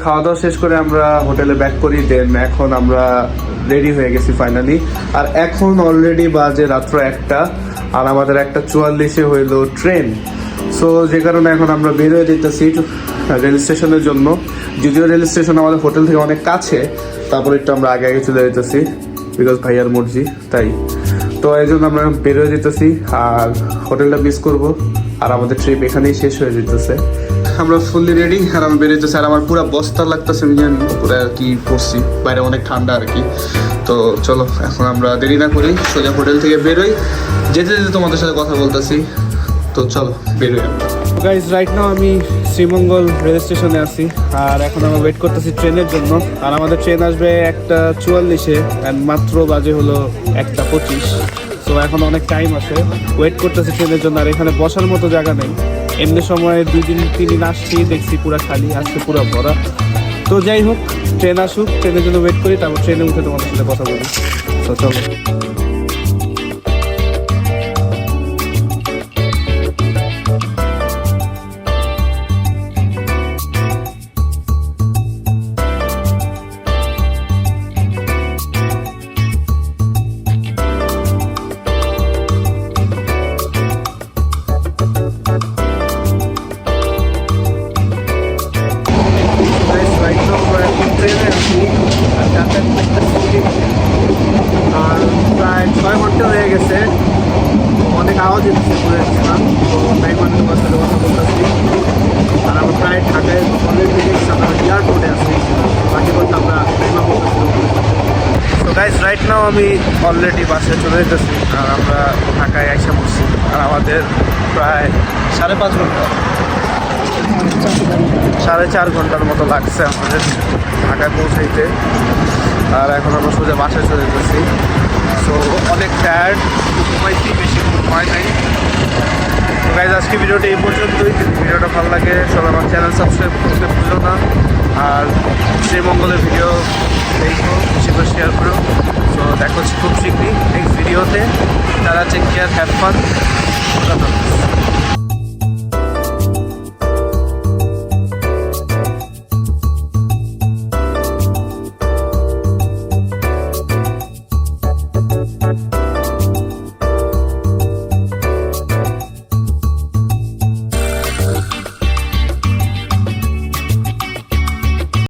খাওয়া দাওয়া শেষ করে আমরা হোটেলে ব্যাক করি, দেন এখন আমরা রেডি হয়ে গেছি ফাইনালি। আর এখন অলরেডি বাজে রাত্র 1টা, আর আমাদের 1:44 হইলো ট্রেন। সো যে কারণে এখন আমরা বের হয়ে যেতেছি রেল স্টেশনের জন্য। যদিও রেল স্টেশন আমাদের হোটেল থেকে অনেক কাছে, তারপরে একটু আমরা আগে আগে চলে যেতেছি বিকজ ভাইয়ার মর্জি তাই। তো এই জন্য আমরা বের হয়ে যেতেছি আর হোটেলটা মিস করবো, আর আমাদের ট্রিপ এখানেই শেষ হয়ে যেতেছে। আমরা ফুললি রেডি আর আমি বেরোতেছি, আর আমার পুরো বস্তা লাগতেছে, পুরো আর কি পড়ছি, বাইরে অনেক ঠান্ডা আর কি। তো চলো এখন আমরা দেরি না করি, সোজা হোটেল থেকে বেরোই। যেতে যেতে তোমাদের সাথে কথা বলতেছি, তো চলো বেরোই আমরা। গাইজ রাইট নাও আমি শ্রীমঙ্গল রেল স্টেশনে আছি, আর এখন আমরা ওয়েট করতেছি ট্রেনের জন্য। আর আমাদের ট্রেন আসবে 1:44 অ্যান্ড মাত্র বাজে হলো 1:25। সো এখন অনেক টাইম আছে, ওয়েট করতেছি ট্রেনের জন্য। আর এখানে বসার মতো জায়গা নেই, এমনি সময় 2-3 দিন আসছি দেখছি পুরো খালি, আজকে পুরো ভরা। তো যাই হোক, ট্রেন আসুক, ট্রেনের জন্য ওয়েট করি, তারপর ট্রেনে উঠে তোমাদের সাথে কথা বলি। তো চলো। আর প্রায় 6 ঘন্টা হয়ে গেছে, অনেক আওয়াজ হচ্ছে পুরো তো মেহমানের সাথে কথা বলতেছি। আর আমরা প্রায় ঢাকায় অলরেডি আমরা এয়ারপোর্টে আছি, বাকি বলতে আমরা মেহমান বলতেছি। তো গাইজ রাইট নাও আমি অলরেডি বাসে চলে যেতেছি, আর আমরা ঢাকায় এসে বসছি। আর আমাদের প্রায় 5.5 ঘন্টা, 4.5 ঘন্টার মতো লাগছে আমাদের ঢাকায় পৌঁছাইতে। আর এখন আমরা সোজা বাসায় চলে যেতেছি। সো অনেক টায়ার্ড, ঘুমাইছি, বেশি ঘুমাই নাই। তো গাইজ আজকে ভিডিওটা এই পর্যন্তই। ভিডিওটা ভালো লাগে সবাই আমার চ্যানেল সাবস্ক্রাইব করতে ভুলো না, আর শ্রীমঙ্গলের ভিডিও দেখো, বেশি করে শেয়ার করো। তো দেখা হচ্ছে খুব শীঘ্রই নেক্সট ভিডিওতে। তারা টেক কেয়ার, হ্যাভ ফান।